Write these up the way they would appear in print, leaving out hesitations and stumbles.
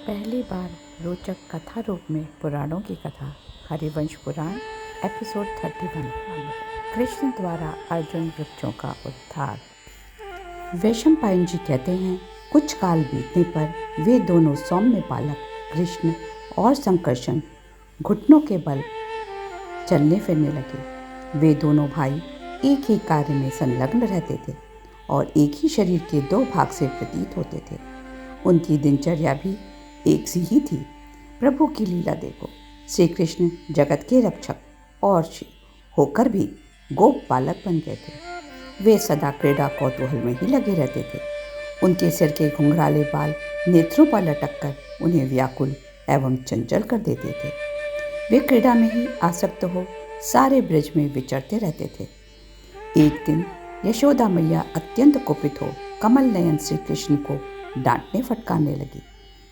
पहली बार रोचक कथा रूप में पुराणों की कथा। हरिवंश पुराण एपिसोड 31। कृष्ण द्वारा अर्जुन वृक्षों का उद्धार। वैशंपायन जी कहते हैं, कुछ काल बीतने पर वे दोनों सौम्य बालक कृष्ण और संकर्षण घुटनों के बल चलने फिरने लगे। वे दोनों भाई एक ही कार्य में संलग्न रहते थे और एक ही शरीर के दो भाग से प्रतीत होते थे। उनकी दिनचर्या भी एक सी ही थी। प्रभु की लीला देखो, श्री कृष्ण जगत के रक्षक और होकर भी गोप बालक बन गए थे। वे सदा क्रीड़ा कौतूहल में ही लगे रहते थे। उनके सिर के घुंघराले बाल नेत्रों पर लटक कर उन्हें व्याकुल एवं चंचल कर देते थे। वे क्रीड़ा में ही आसक्त हो सारे ब्रज में विचरते रहते थे। एक दिन यशोदा मैया अत्यंत कुपित हो कमल नयन श्री कृष्ण को डांटने फटकारने लगी।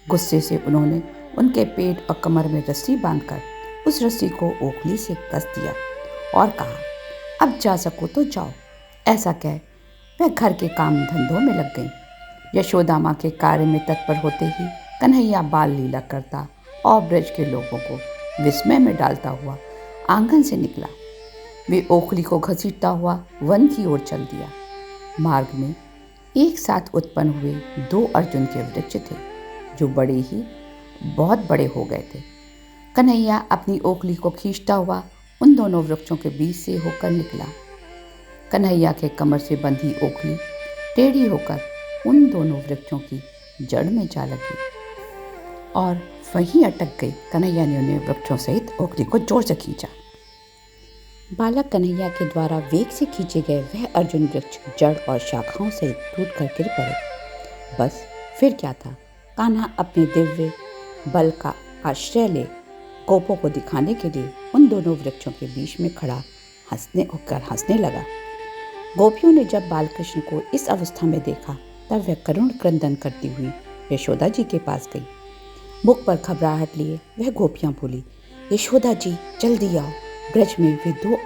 गुस्से से उन्होंने उनके पेट और कमर में रस्सी बांधकर उस रस्सी को ओखली से कस दिया और कहा, अब जा सको तो जाओ। ऐसा कह वह घर के काम धंधों में लग गई। यशोदा माँ के कार्य में तत्पर होते ही कन्हैया बाल लीला करता और ब्रज के लोगों को विस्मय में डालता हुआ आंगन से निकला। वे ओखली को घसीटता हुआ वन की ओर चल दिया। मार्ग में एक साथ उत्पन्न हुए दो अर्जुन के वृक्ष थे जो बहुत बड़े हो गए थे। कन्हैया अपनी ओखली को खींचता हुआ उन दोनों वृक्षों के बीच से होकर निकला। कन्हैया के कमर से बंधी ओखली टेढ़ी होकर उन दोनों वृक्षों की जड़ में जा लगी और वहीं अटक गई। कन्हैया ने उन्हें वृक्षों सहित ओखली को जोर से खींचा। बालक कन्हैया के द्वारा वेग से खींचे गए वह अर्जुन वृक्ष जड़ और शाखाओं से टूट कर गिर पड़े। बस फिर क्या था, कान्हा अपने दिव्य बल का आश्रय ले गोपों को दिखाने के लिए उन दोनों वृक्षों के बीच में खड़ा हंसने लगा। गोपियों ने जब बालकृष्ण को इस अवस्था में देखा तब वह करुण क्रंदन करती हुई यशोदा जी के पास गई। मुख पर घबराहट लिए वह गोपियां बोली, यशोदा जी जल्दी आओ। ब्रज में वे दो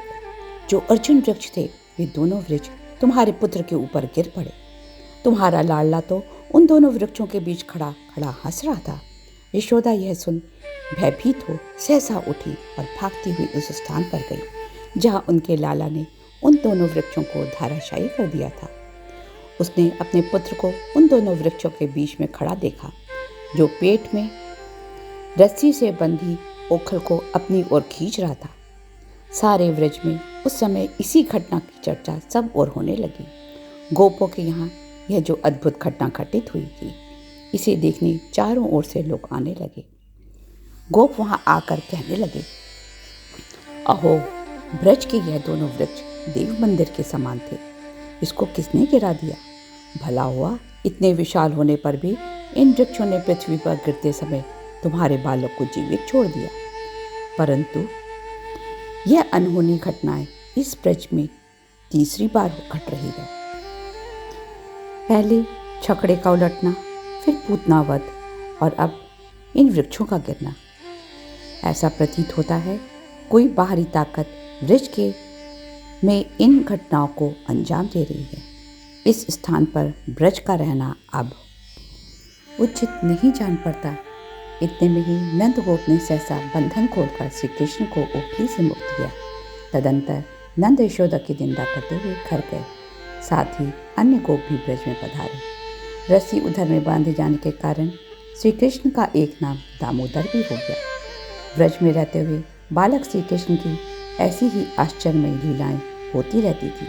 जो अर्जुन वृक्ष थे, वे दोनों वृक्ष तुम्हारे पुत्र के ऊपर गिर पड़े। तुम्हारा लाडला तो उन दोनों वृक्षों के बीच खड़ा हंस रहा था। यशोदा यह सुन भयभीत हो सहसा उठी और भागती हुई उस स्थान पर गई जहाँ उनके लाला ने उन दोनों वृक्षों को धाराशायी कर दिया था। उसने अपने पुत्र को उन दोनों वृक्षों के बीच में खड़ा देखा, जो पेट में रस्सी से बंधी ओखल को अपनी ओर खींच रहा था। सारे ब्रज में उस समय इसी घटना की चर्चा सब ओर होने लगी। गोपों के यहाँ यह जो अद्भुत घटना घटित हुई थी, इसे देखने चारों ओर से लोग आने लगे। गोप वहां आकर कहने लगे, अहो, ब्रज के यह दोनों वृक्ष देव मंदिर के समान थे, इसको किसने गिरा दिया? भला हुआ इतने विशाल होने पर भी इन वृक्षों ने पृथ्वी पर गिरते समय तुम्हारे बालक को जीवित छोड़ दिया। परंतु यह अनहोनी घटनाएं इस ब्रज में तीसरी बार घट रही है। पहले छकड़े का उलटना, फिर पूतनावध और अब इन वृक्षों का गिरना। ऐसा प्रतीत होता है कोई बाहरी ताकत ब्रज के में इन घटनाओं को अंजाम दे रही है। इस स्थान पर ब्रज का रहना अब उचित नहीं जान पड़ता। इतने में ही नंदगोप ने सहसा बंधन खोलकर श्री कृष्ण को ओखली से मुक्त किया। तदंतर नंद यशोदा की निंदा करते हुए घर गए। साथ ही अन्य गोप भी ब्रज में पधारे। रस्सी उधर में बांधे जाने के कारण श्री कृष्ण का एक नाम दामोदर भी हो गया। ब्रज में रहते हुए बालक श्री कृष्ण की ऐसी ही आश्चर्यमयी लीलाएं होती रहती थी,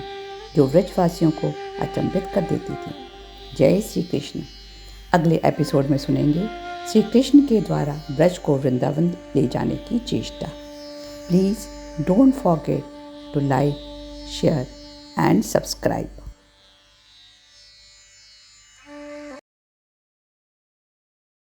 जो ब्रजवासियों को अचंभित कर देती थी। जय श्री कृष्ण। अगले एपिसोड में सुनेंगे श्री कृष्ण के द्वारा ब्रज को वृंदावन ले जाने की चेष्टा। Please don't forget to like, share and subscribe.